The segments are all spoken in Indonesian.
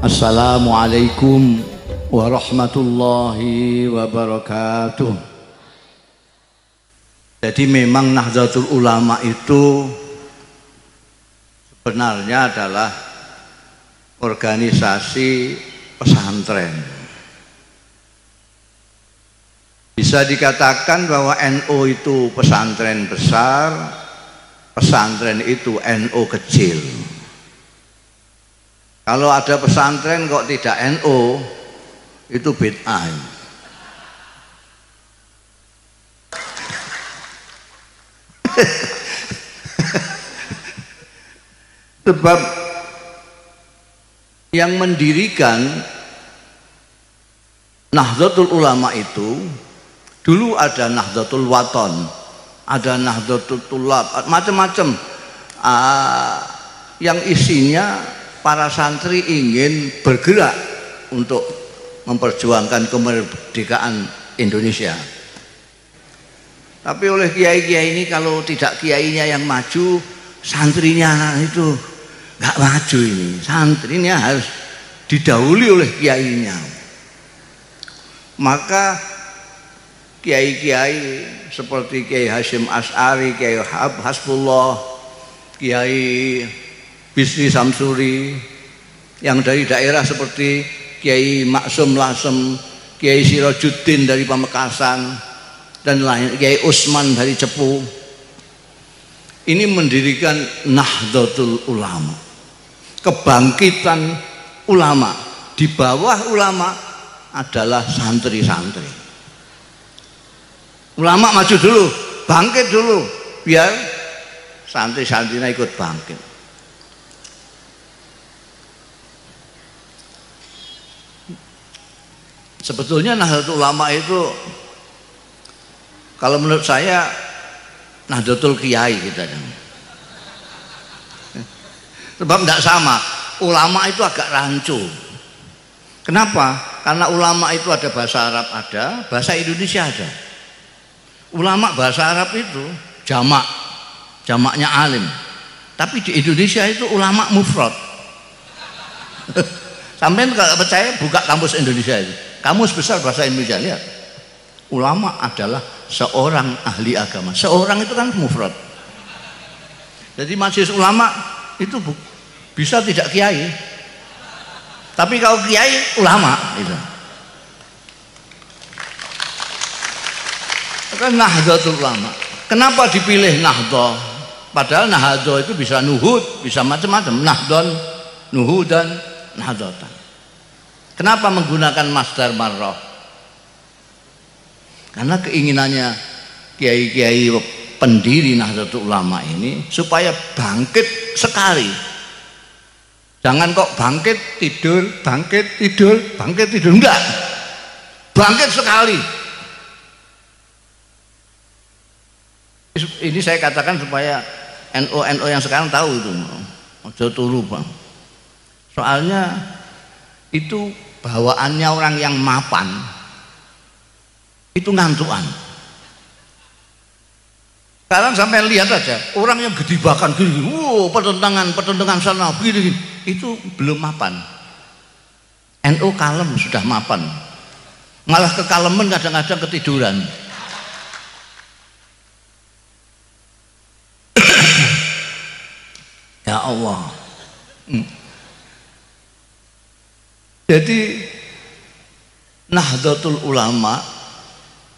Assalamualaikum warahmatullahi wabarakatuh. Jadi memang Nahdlatul Ulama itu sebenarnya adalah organisasi pesantren. Bisa dikatakan bahwa NU itu pesantren besar, pesantren itu NU kecil. Kalau ada pesantren kok tidak NU, itu bid'ah. Sebab yang mendirikan Nahdlatul Ulama itu dulu ada Nahdlatul Wathon, ada Nahdlatul Thulab, macam-macam yang isinya para santri ingin bergerak untuk memperjuangkan kemerdekaan Indonesia. Tapi oleh kiai-kiai ini, kalau tidak kiainya yang maju, santrinya itu nggak maju ini. Santrinya harus didahului oleh kiainya. Maka kiai-kiai seperti Kiai Hasyim Asy'ari, Kiai Hasbullah, Kiai Bisri Samsuri, yang dari daerah seperti Kiai Maksum Lasem, Kiai Sirajuddin dari Pamekasan, dan lain, Kiai Usman dari Cepu, ini mendirikan Nahdlatul Ulama, kebangkitan ulama. Di bawah ulama adalah santri-santri. Ulama maju dulu, bangkit dulu, biar santri-santrinya ikut bangkit. Sebetulnya Nahdlatul Ulama itu, kalau menurut saya, Nahdlatul Kiai kita. Sebab tidak sama. Ulama itu agak rancu. Kenapa? Karena ulama itu ada bahasa Arab, ada bahasa Indonesia, ada. Ulama bahasa Arab itu jamak, jamaknya alim. Tapi di Indonesia itu ulama mufrad. Sampai kalau percaya buka kamus Indonesia itu, kamus besar bahasa Indonesia, lihat. Ulama adalah seorang ahli agama. Seorang itu kan mufrad. Jadi majelis ulama itu bisa tidak kiai, tapi kalau kiai ulama itu. Kan Nahdlatul Ulama. Kenapa dipilih Nahdlah? Padahal Nahdlah itu bisa nuhud, bisa macam-macam. Nahdon, nuhud, dan Nahdlatan. Kenapa menggunakan masdar marrah? Karena keinginannya kiai-kiai pendiri Nahdlatul Ulama ini supaya bangkit sekali. Jangan kok bangkit tidur, bangkit tidur, bangkit tidur, enggak. Bangkit sekali. Ini saya katakan supaya NU yang sekarang tahu itu. Ojo turu, Bang. Soalnya itu bawaannya orang yang mapan itu ngantuan. Sekarang sampai lihat aja orang yang gedibakan gini, wow, pertentangan sana begini, itu belum mapan. NU kalem sudah mapan, malah kekaleman kadang-kadang ketiduran. Ya Allah. Jadi Nahdlatul Ulama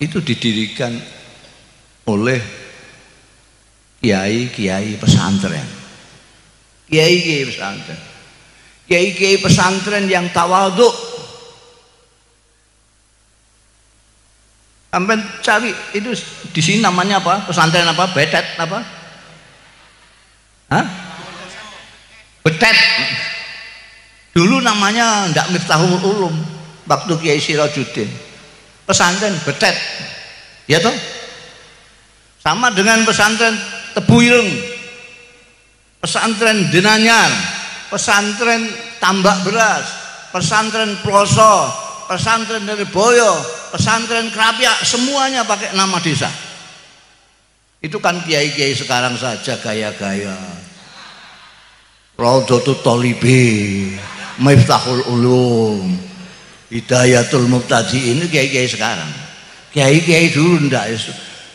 itu didirikan oleh kiai-kiai pesantren. Kiai-kiai pesantren. Kiai-kiai pesantren yang tawadhu. Sampai cari itu di sini namanya apa? Pesantren apa? Betet apa? Hah? Betet. Dulu namanya ndak Miftahul Ulum waktu Kiai Sirajuddin. Pesantren Betet. Ya toh? Sama dengan pesantren Tebuireng, pesantren Denanyar, pesantren Tambak Beras, pesantren Ploso, pesantren dari Boyo, pesantren Krapyak, semuanya pakai nama desa. Itu kan kiai-kiai sekarang saja gaya-gaya Raudhatul Thalibi. Miftahul Ulum, Hidayatul Muqtadi, ini kiai-kiai sekarang. Kiai-kiai dulu ndak,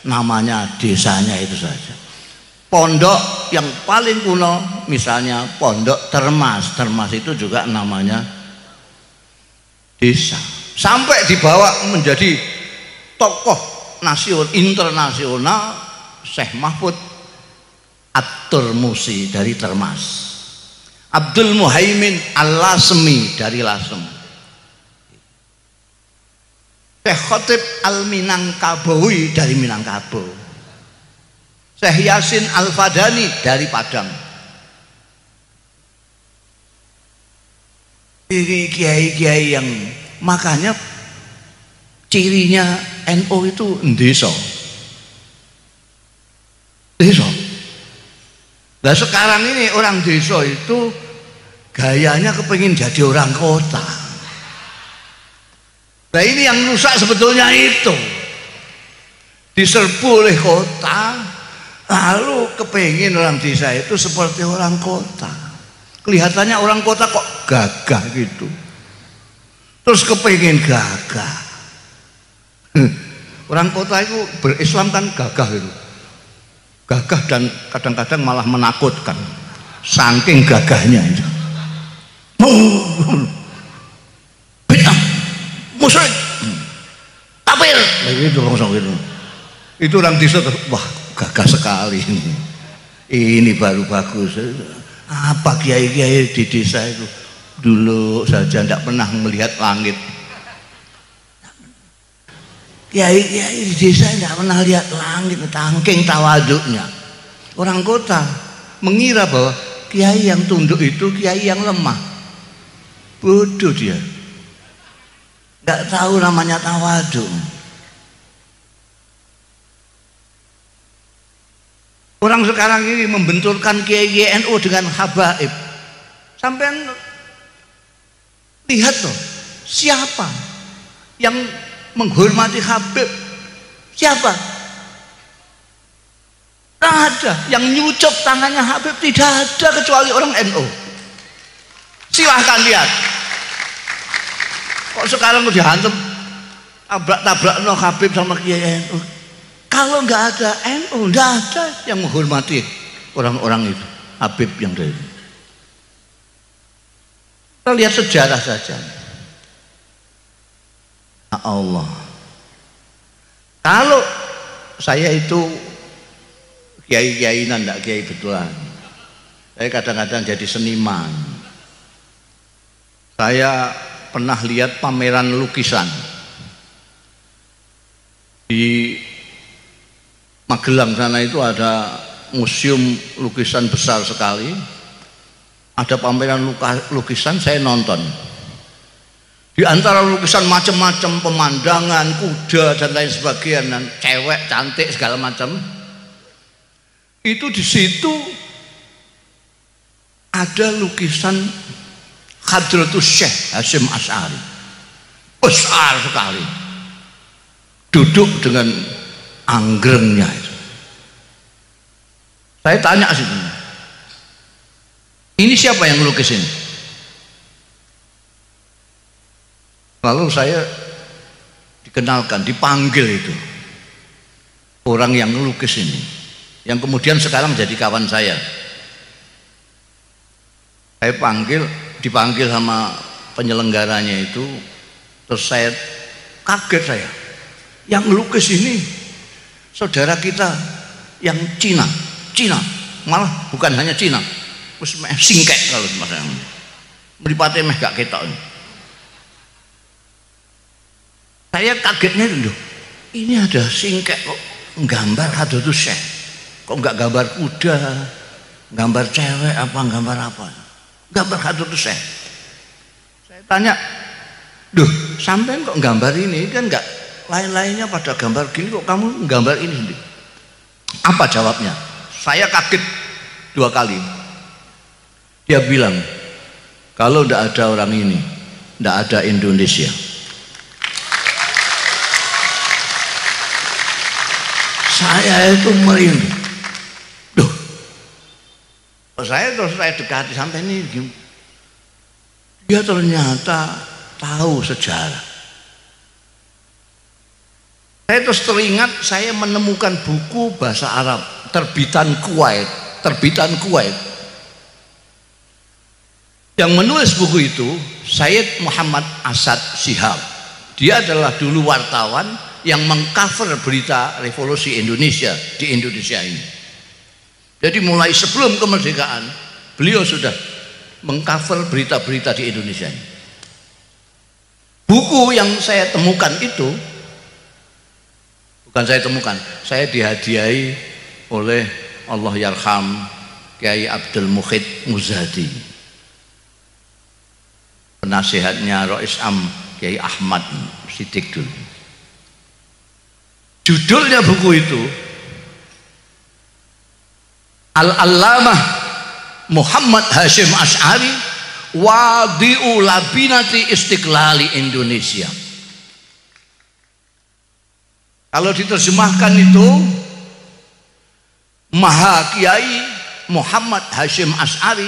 namanya desanya itu saja. Pondok yang paling kuno misalnya Pondok Termas. Termas itu juga namanya desa. Sampai dibawa menjadi tokoh internasional Syekh Mahfud At-Turmusi dari Termas, Abdul Muhaimin Al-Lasmi dari Lasem, Syekh Khotib Al-Minangkabawi dari Minangkabau, Syekh Yasin Al-Fadani dari Padang. Ini kiai-kiai yang makanya cirinya NU itu desa. Desa. Nah sekarang ini orang desa itu gayanya kepengin jadi orang kota. Nah ini yang rusak sebetulnya itu. Diserbu oleh kota, lalu kepengin orang desa itu seperti orang kota. Kelihatannya orang kota kok gagah gitu. Terus kepengin gagah. Orang kota itu berislam kan gagah itu. Gagah dan kadang-kadang malah menakutkan. Saking gagahnya itu. Bid'ah, musyrik, kafir. Itu langsung gitu. Itu orang desa, wah gagah sekali ini. Ini baru bagus. Apa kiai-kiai di desa itu dulu saja tidak pernah melihat langit. Kiai-kiai di desa tidak pernah lihat langit, tangking tawaduknya. Orang kota mengira bahwa kiai yang tunduk itu kiai yang lemah. Bodoh dia, nggak tahu namanya tawaduk. Orang sekarang ini membenturkan kiai NU dengan habaib. Sampai lihat loh, siapa yang menghormati Habib? Siapa? Tidak ada. Yang nyucuk tangannya Habib tidak ada kecuali orang NU. Silahkan lihat. Kok sekarang udah hantem tabrak-tabrak no Habib sama kiai NU. Kalau nggak ada NU, nggak ada yang menghormati orang-orang itu, Habib yang dari itu. Kita lihat sejarah saja. Ya Allah, kalau saya itu kiai-kiainan, tidak kiai betulan. Saya kadang-kadang jadi seniman. Saya pernah lihat pameran lukisan di Magelang sana, itu ada museum lukisan besar sekali. Ada pameran lukisan, saya nonton. Di antara lukisan macam-macam, pemandangan, kuda dan lain sebagainya, dan cewek cantik segala macam. Itu di situ ada lukisan Hadratus Syekh Hasyim Asy'ari. Besar sekali. Duduk dengan anggrengnya itu. Saya tanya situ, ini siapa yang melukis ini? Lalu saya dikenalkan, dipanggil itu orang yang melukis ini, yang kemudian sekarang jadi kawan saya. Saya dipanggil sama penyelenggaranya itu, terus saya kaget saya. Yang melukis ini saudara kita yang Cina, malah bukan hanya Cina, wis meh singkek kalau masa mripate meh gak ketok. Saya kagetnya loh, ini ada singkek kok gambar Hadratus Syekh, kok nggak gambar kuda, gambar cewek apa, gambar apa, gambar Hadratus Syekh. Saya tanya, duh sampean kok gambar ini, kan nggak lain-lainnya pada gambar gini, kok kamu gambar ini sendiri? Apa jawabnya? Saya kaget 2 kali. Dia bilang, kalau tidak ada orang ini, tidak ada Indonesia. Saya itu merinding. Duh, saya dekati sampai ini Dia ternyata tahu sejarah. Saya terus teringat, saya menemukan buku bahasa Arab terbitan Kuwait. Yang menulis buku itu Sayyid Muhammad Asad Shihab. Dia adalah dulu wartawan yang mengcover berita revolusi Indonesia di Indonesia ini. Jadi mulai sebelum kemerdekaan beliau sudah mengcover berita-berita di Indonesia ini. Buku yang saya temukan itu bukan saya temukan, saya dihadiahi oleh Allah yarham Kiai Abdul Mukhid Muzadi, penasihatnya Rois Am Kiai Ahmad Siddiq dulu. Judulnya buku itu Al-Allamah Muhammad Hashim Asy'ari Wadi'u Labinati Istiqlali Indonesia. Kalau diterjemahkan itu Maha Kiai Muhammad Hashim Asy'ari,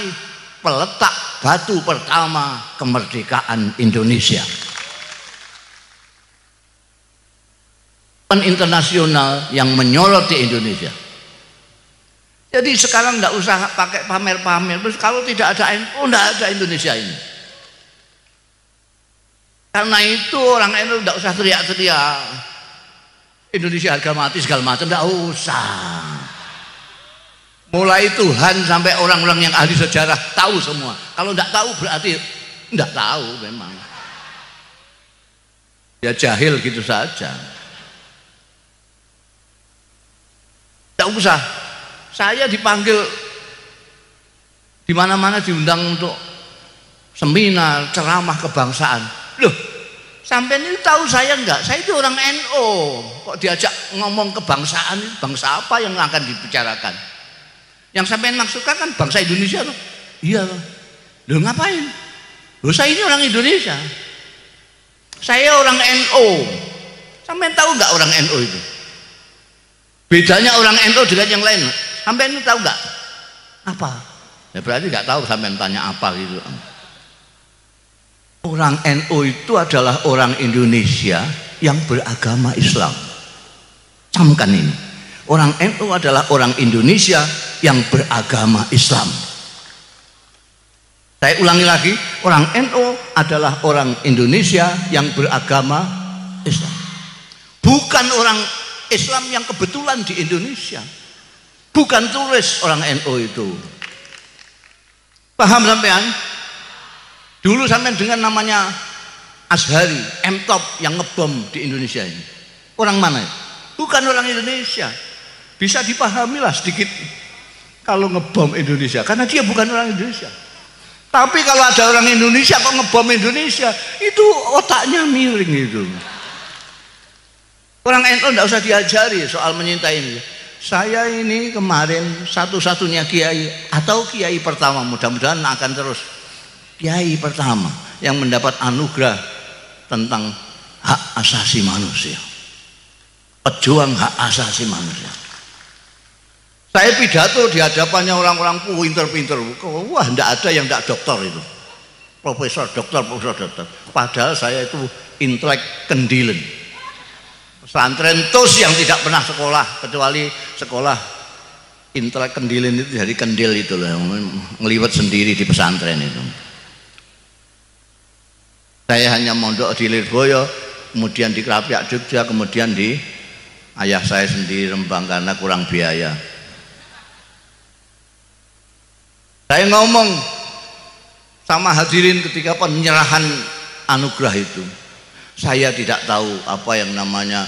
peletak batu pertama kemerdekaan Indonesia. Internasional yang menyoroti Indonesia. Jadi sekarang tidak usah pakai pamer-pamer. Kalau tidak ada NU, tidak ada Indonesia ini. Karena itu orang NU tidak usah teriak-teriak Indonesia harga mati segala macam, tidak usah. Mulai Tuhan sampai orang-orang yang ahli sejarah tahu semua. Kalau tidak tahu berarti tidak tahu memang. Ya jahil gitu saja. Tidak usah. Saya dipanggil di mana-mana, diundang untuk seminar, ceramah kebangsaan. Loh, sampai ini tahu saya enggak? Saya itu orang NU. Kok diajak ngomong kebangsaan, bangsa apa yang akan dibicarakan? Yang sampai maksudkan kan bangsa Indonesia loh. Iya loh. Loh ngapain? Loh saya ini orang Indonesia. Saya orang NU. Sampai tahu enggak orang NU itu? Bedanya orang NU dengan yang lain. Sampai ini tahu nggak? Apa? Ya berarti nggak tahu sampai tanya apa gitu. Orang NU itu adalah orang Indonesia yang beragama Islam. Camkan ini. Orang NU adalah orang Indonesia yang beragama Islam. Saya ulangi lagi, orang NU adalah orang Indonesia yang beragama Islam. Bukan orang Islam yang kebetulan di Indonesia. Bukan turis orang NU itu. Paham sampean? Dulu sampean dengan namanya Azhari, M-Top yang ngebom di Indonesia ini. Orang mana? Bukan orang Indonesia. Bisa dipahami lah sedikit kalau ngebom Indonesia, karena dia bukan orang Indonesia. Tapi kalau ada orang Indonesia kok ngebom Indonesia, itu otaknya miring itu. Orang NU tidak usah diajari soal menyintai ini. Saya ini kemarin satu-satunya kiai atau kiai pertama, mudah-mudahan akan terus kiai pertama yang mendapat anugerah tentang hak asasi manusia, pejuang hak asasi manusia. Saya pidato di hadapannya orang-orang pinter-pinter. Wah, tidak ada yang tidak doktor itu, profesor, doktor. Padahal saya itu intelek kendilen, pesantren tos yang tidak pernah sekolah, kecuali sekolah intelek kendilin itu dari kendil itu loh, ngeliwat sendiri di pesantren itu. Saya hanya mondok di Lirboyo, kemudian di Krapiak Jogja, kemudian di ayah saya sendiri Rembang karena kurang biaya. Saya ngomong sama hadirin ketika penyerahan anugerah itu. Saya tidak tahu apa yang namanya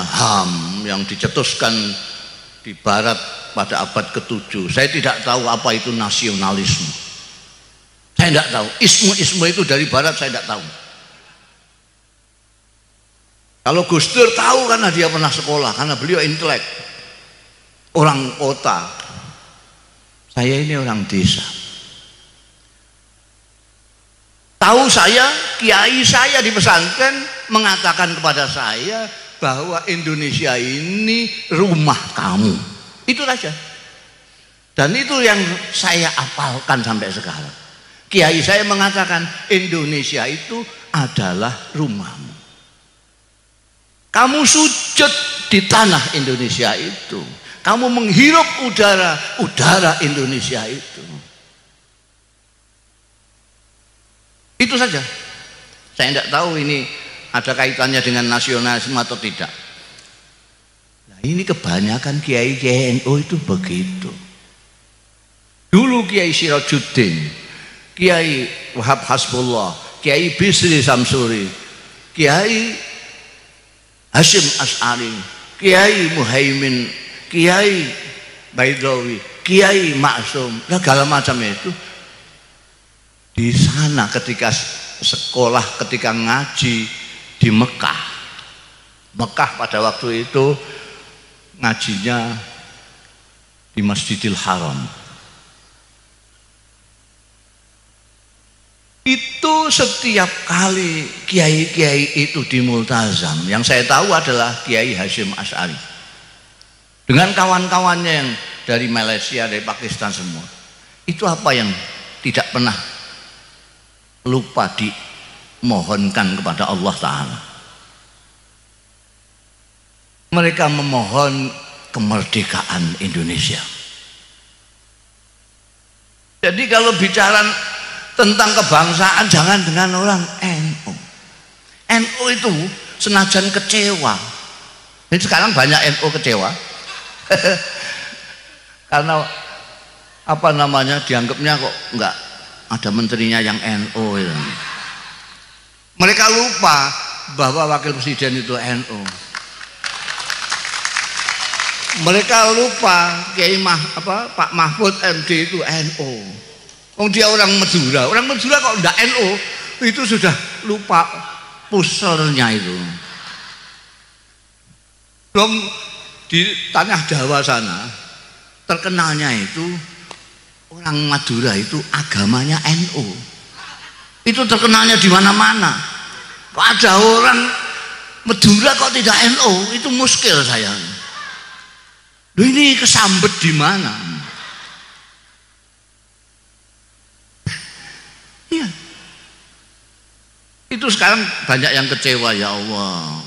HAM yang dicetuskan di Barat pada abad ke-7. Saya tidak tahu apa itu nasionalisme. Saya tidak tahu. Isme itu dari Barat saya tidak tahu. Kalau Gus Dur tahu karena dia pernah sekolah, karena beliau intelek, orang kota. Saya ini orang desa. Tahu saya, kiai saya di pesantren mengatakan kepada saya bahwa Indonesia ini rumah kamu. Itu saja. Dan itu yang saya apalkan sampai sekarang. Kiai saya mengatakan Indonesia itu adalah rumahmu. Kamu sujud di tanah Indonesia itu. Kamu menghirup udara Indonesia itu. Itu saja. Saya tidak tahu ini ada kaitannya dengan nasionalisme atau tidak. Nah, ini kebanyakan kiai-kiai NU itu begitu. Dulu Kiai Sirajuddin, Kiai Wahab Hasbullah, Kiai Bisri Samsuri, Kiai Hashim As'ari, Kiai Muhaimin, Kiai Baidawi, Kiai Maksum, segala macam itu di sana ketika sekolah, ketika ngaji di Mekah. Mekah pada waktu itu ngajinya di Masjidil Haram. Itu setiap kali kiai-kiai itu di Multazam, yang saya tahu adalah Kiai Hashim As'ari dengan kawan-kawannya yang dari Malaysia, dari Pakistan semua. Itu apa yang tidak pernah lupa dimohonkan kepada Allah Ta'ala? Mereka memohon kemerdekaan Indonesia. Jadi kalau bicara tentang kebangsaan jangan dengan orang NU. NU itu senajan kecewa. Ini sekarang banyak NU kecewa karena apa namanya, dianggapnya kok enggak ada menterinya yang NU itu. Mereka lupa bahwa wakil presiden itu NU. Mereka lupa Pak Mahfud MD itu NU. Dia orang Madura kok enggak NU, itu sudah lupa pusernya itu. Dong di tanah Jawa sana terkenalnya itu orang Madura itu agamanya NU. Itu terkenalnya di mana-mana. Kok ada orang Madura kok tidak NU, itu muskil saya. Loh, ini kesambet di mana? Iya. Itu sekarang banyak yang kecewa, ya Allah.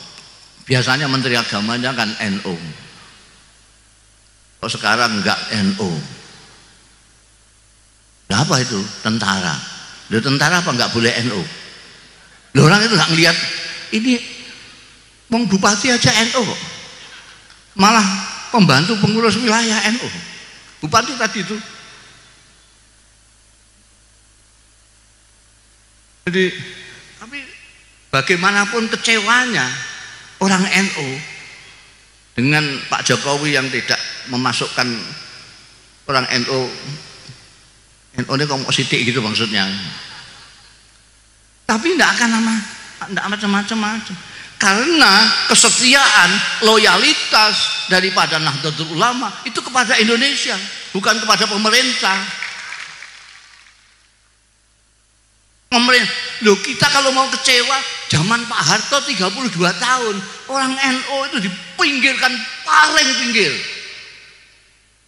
Biasanya menteri agamanya kan NU. Kok sekarang enggak NU? Nah, apa itu? Tentara. Loh, tentara apa enggak boleh NU? Loh, orang itu enggak ngelihat ini wong bupati aja NU. Malah pembantu pengurus wilayah NU. Bupati tadi itu. Jadi, tapi bagaimanapun kecewanya orang NU dengan Pak Jokowi yang tidak memasukkan orang NU ini kok sidik gitu maksudnya. Tapi tidak akan macam-macam. Karena kesetiaan, loyalitas daripada Nahdlatul Ulama itu kepada Indonesia, bukan kepada pemerintah. Loh, kita kalau mau kecewa zaman Pak Harto 32 tahun orang NU itu dipinggirkan, paling pinggir.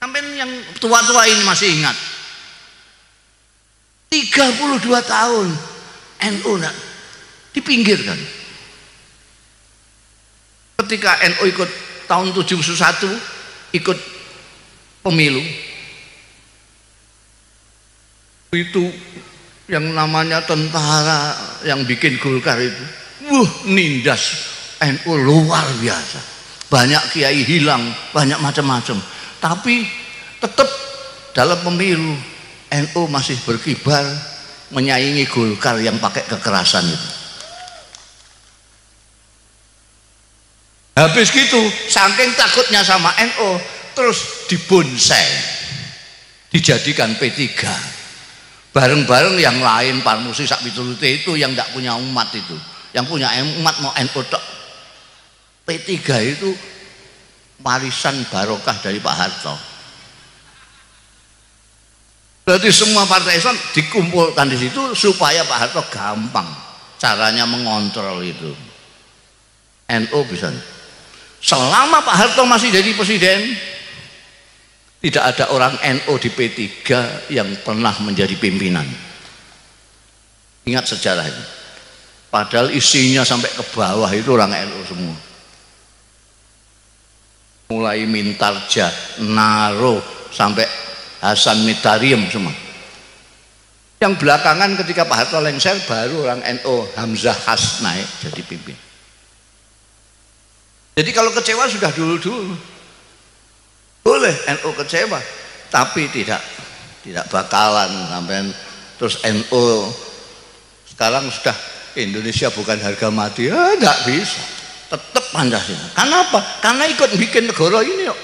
Sampai yang tua-tua ini masih ingat 32 tahun NU dipinggirkan. Ketika NU ikut tahun 71 ikut pemilu itu yang namanya tentara yang bikin Golkar itu, nindas NU luar biasa. Banyak kiai hilang, banyak macam-macam. Tapi tetap dalam pemilu NU masih berkibar menyaingi Golkar yang pakai kekerasan itu. Habis gitu, saking takutnya sama NU, terus dibonsai, dijadikan P3. Bareng-bareng yang lain Parmusi sak pitulute itu yang tidak punya umat itu, yang punya umat mau NU tok. P3 itu warisan barokah dari Pak Harto. Berarti semua partai Islam dikumpulkan di situ supaya Pak Harto gampang caranya mengontrol itu. NU bisa. Selama Pak Harto masih jadi presiden, tidak ada orang NU di P3 yang pernah menjadi pimpinan. Ingat sejarah ini. Padahal isinya sampai ke bawah itu orang NU semua. Mulai Mintarja, Naro, sampai Hasan Mitariam semua. Yang belakangan ketika Pak Harto lengser baru orang NU Hamzah Has naik jadi pimpin. Jadi kalau kecewa sudah dulu-dulu. Boleh NU kecewa, tapi tidak bakalan sampai terus NU sekarang sudah Indonesia bukan harga mati, enggak bisa, tetap Pancasila. Karena apa? Karena ikut bikin negara ini yuk.